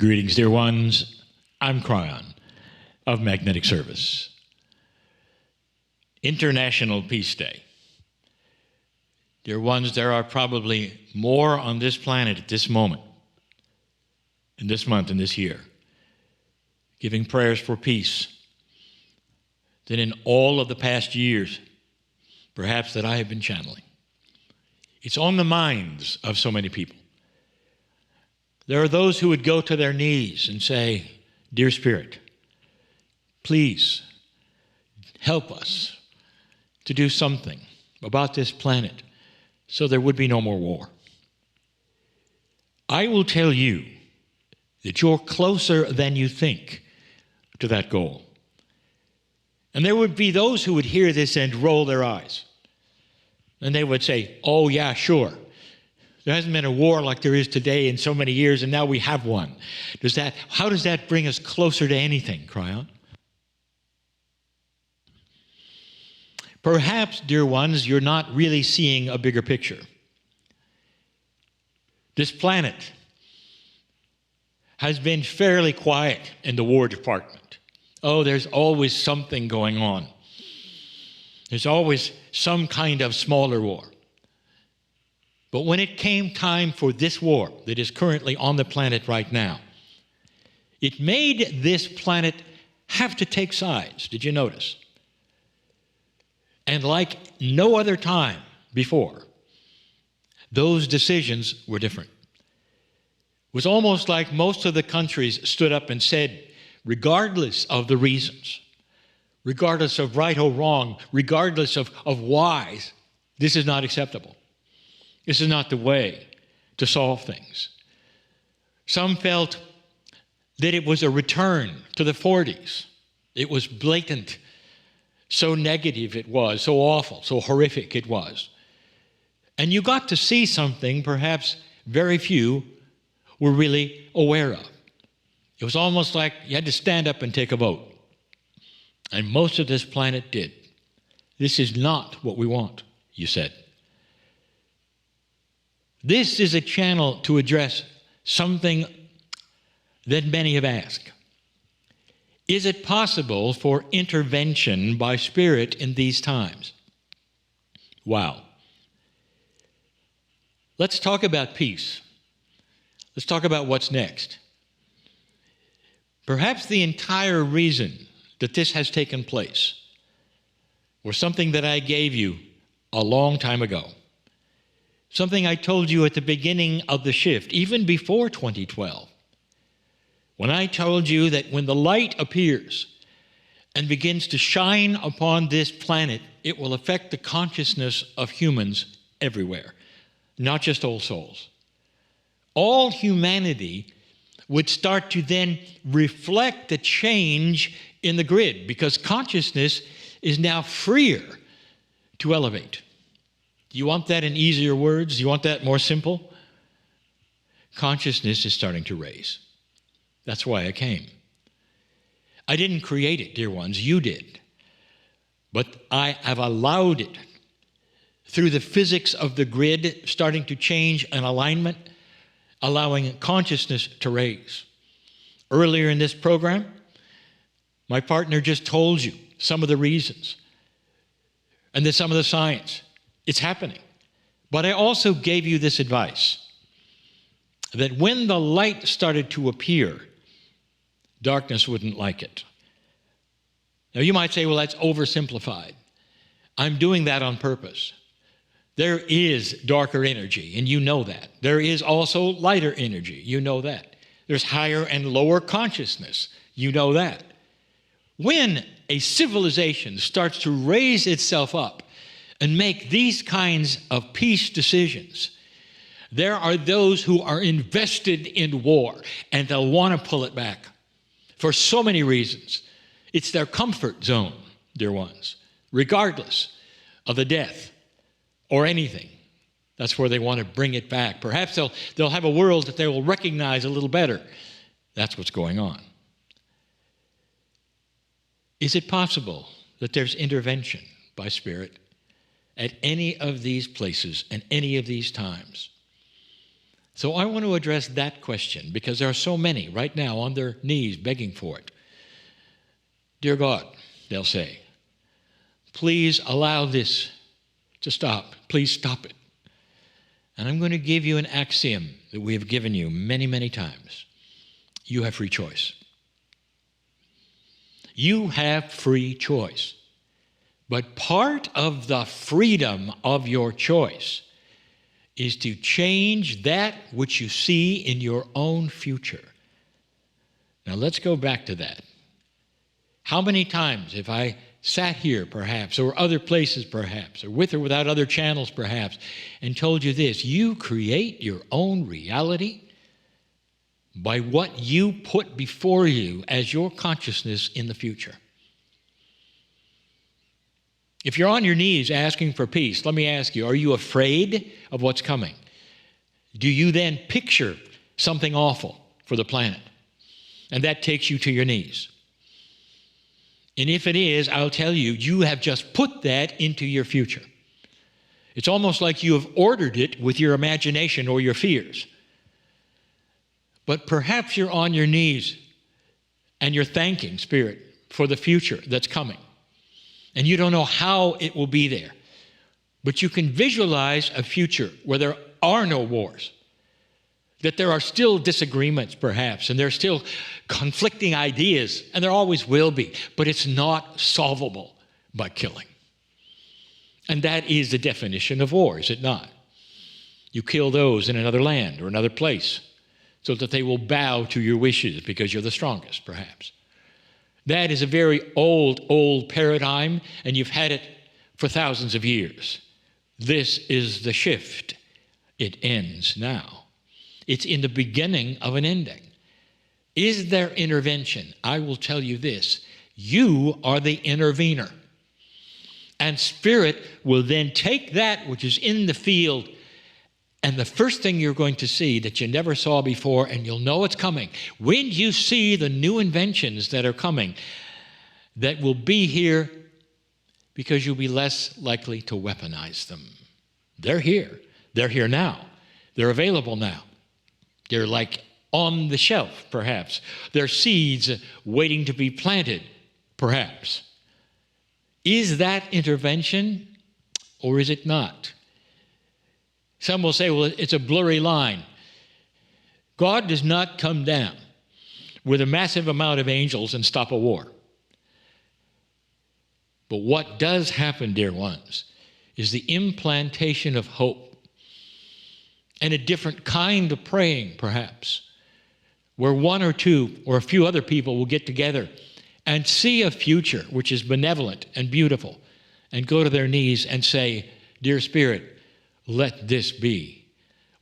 Greetings, dear ones. I'm Kryon of Magnetic Service. International Peace Day. Dear ones, there are probably more on this planet at this moment, in this month, in this year, giving prayers for peace than in all of the past years, perhaps, that I have been channeling. It's on the minds of so many people. There are those who would go to their knees and say, "Dear Spirit, please help us to do something about this planet so there would be no more war." I will tell you that you're closer than you think to that goal. And there would be those who would hear this and roll their eyes. And they would say, "Oh yeah, sure. There hasn't been a war like there is today in so many years, and now we have one. How does that bring us closer to anything, Kryon?" Perhaps, dear ones, you're not really seeing a bigger picture. This planet has been fairly quiet in the War Department. Oh, there's always something going on. There's always some kind of smaller war. But when it came time for this war that is currently on the planet right now, it made this planet have to take sides. Did you notice? And like no other time before, those decisions were different. It was almost like most of the countries stood up and said, regardless of the reasons, regardless of right or wrong, regardless of why, this is not acceptable. This is not the way to solve things. Some felt that it was a return to the 40s. It was blatant. So negative it was, so awful, so horrific it was. And you got to see something perhaps very few were really aware of. It was almost like you had to stand up and take a vote. And most of this planet did. This is not what we want, you said. This is a channel to address something that many have asked. Is it possible for intervention by Spirit in these times? Wow. Let's talk about peace. Let's talk about what's next. Perhaps the entire reason that this has taken place was something that I gave you a long time ago. Something I told you at the beginning of the shift, even before 2012. When I told you that when the light appears and begins to shine upon this planet, it will affect the consciousness of humans everywhere, not just old souls. All humanity would start to then reflect the change in the grid because consciousness is now freer to elevate. Do you want that in easier words? Do you want that more simple? Consciousness is starting to raise. That's why I came. I didn't create it, dear ones. You did. But I have allowed it through the physics of the grid starting to change an alignment, allowing consciousness to raise. Earlier in this program, my partner just told you some of the reasons and then some of the science. It's happening. But I also gave you this advice, that when the light started to appear, darkness wouldn't like it. Now you might say, well, that's oversimplified. I'm doing that on purpose. There is darker energy, and you know that. There is also lighter energy, you know that. There's higher and lower consciousness, you know that. When a civilization starts to raise itself up and make these kinds of peace decisions, there are those who are invested in war, and they'll want to pull it back for so many reasons. It's their comfort zone, dear ones, regardless of the death or anything. That's where they want to bring it back. Perhaps they'll have a world that they will recognize a little better. That's what's going on. Is it possible that there's intervention by Spirit at any of these places and any of these times? So I want to address that question because there are so many right now on their knees begging for it. Dear God, they'll say, please allow this to stop. Please stop it. And I'm going to give you an axiom that we have given you many, many times. You have free choice. You have free choice. But part of the freedom of your choice is to change that which you see in your own future. Now let's go back to that. How many times have I sat here perhaps, or other places perhaps, or with or without other channels perhaps, and told you this: you create your own reality by what you put before you as your consciousness in the future. If you're on your knees asking for peace, let me ask you, are you afraid of what's coming? Do you then picture something awful for the planet? And that takes you to your knees. And if it is, I'll tell you, you have just put that into your future. It's almost like you have ordered it with your imagination or your fears. But perhaps you're on your knees and you're thanking Spirit for the future that's coming. And you don't know how it will be there. But you can visualize a future where there are no wars, that there are still disagreements perhaps, and there are still conflicting ideas, and there always will be, but it's not solvable by killing. And that is the definition of war, is it not? You kill those in another land or another place so that they will bow to your wishes because you're the strongest, perhaps. That is a very old paradigm, and you've had it for thousands of years. This is the shift. It ends now. It's in the beginning of an ending. Is there intervention? I will tell you this: you are the intervener. And Spirit will then take that which is in the field, and the first thing you're going to see that you never saw before, and you'll know it's coming, when you see the new inventions that are coming, that will be here because you'll be less likely to weaponize them. They're here. They're here now. They're available now. They're like on the shelf, perhaps. They're seeds waiting to be planted, perhaps. Is that intervention or is it not? Some will say, well, it's a blurry line. God does not come down with a massive amount of angels and stop a war. But what does happen, dear ones, is the implantation of hope and a different kind of praying, perhaps, where one or two or a few other people will get together and see a future which is benevolent and beautiful and go to their knees and say, dear Spirit, let this be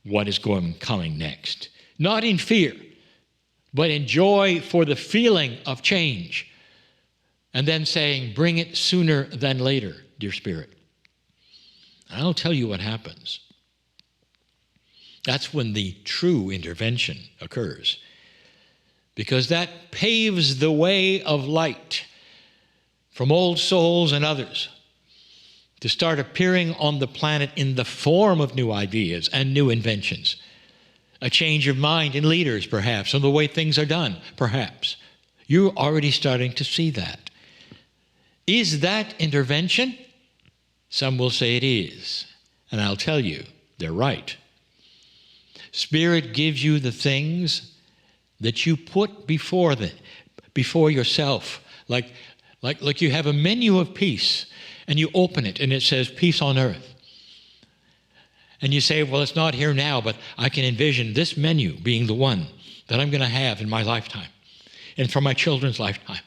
what is coming next. Not in fear, but in joy for the feeling of change. And then saying, bring it sooner than later, dear Spirit. And I'll tell you what happens. That's when the true intervention occurs. Because that paves the way of light from old souls and others to start appearing on the planet in the form of new ideas and new inventions. A change of mind in leaders, perhaps, on the way things are done, perhaps. You're already starting to see that. Is that intervention? Some will say it is. And I'll tell you, they're right. Spirit gives you the things that you put before yourself. Like you have a menu of peace, and you open it, and it says, peace on earth. And you say, well, it's not here now, but I can envision this menu being the one that I'm going to have in my lifetime and for my children's lifetime.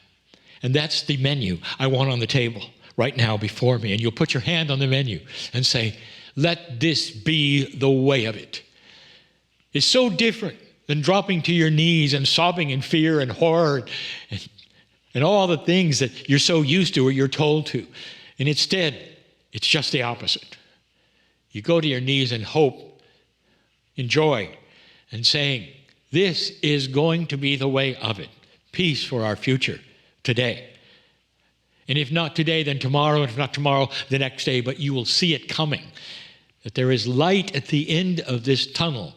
And that's the menu I want on the table right now before me. And you'll put your hand on the menu and say, let this be the way of it. It's so different than dropping to your knees and sobbing in fear and horror and all the things that you're so used to or you're told to. And instead, it's just the opposite. You go to your knees in hope, in joy, and saying, this is going to be the way of it. Peace for our future today. And if not today, then tomorrow, and if not tomorrow, the next day, but you will see it coming. That there is light at the end of this tunnel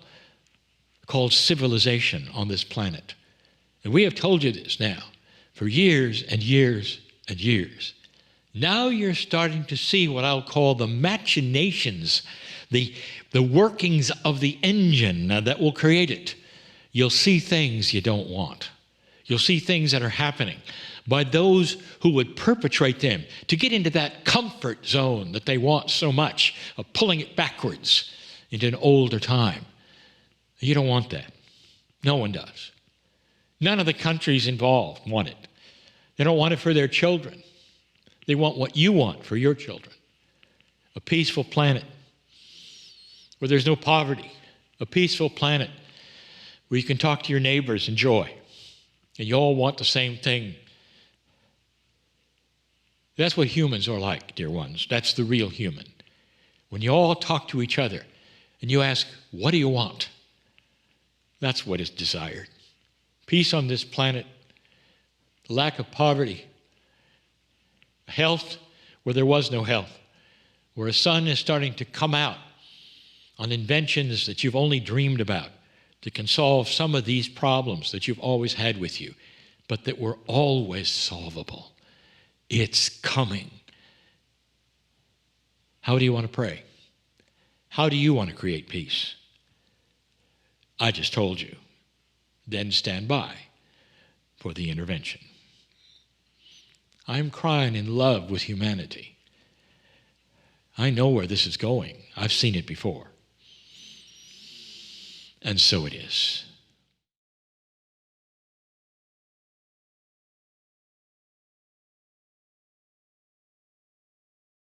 called civilization on this planet. And we have told you this now for years and years and years. Now you're starting to see what I'll call the machinations, the workings of the engine that will create it. You'll see things you don't want. You'll see things that are happening by those who would perpetrate them to get into that comfort zone that they want so much, of pulling it backwards into an older time. You don't want that. No one does. None of the countries involved want it. They don't want it for their children. They want what you want for your children. A peaceful planet where there's no poverty. A peaceful planet where you can talk to your neighbors in joy. And you all want the same thing. That's what humans are like, dear ones. That's the real human. When you all talk to each other and you ask, what do you want? That's what is desired. Peace on this planet, lack of poverty, health where there was no health, where a sun is starting to come out on inventions that you've only dreamed about that can solve some of these problems that you've always had with you, but that were always solvable. It's coming. How do you want to pray? How do you want to create peace? I just told you. Then stand by for the intervention. I'm crying in love with humanity. I know where this is going. I've seen it before. And so it is.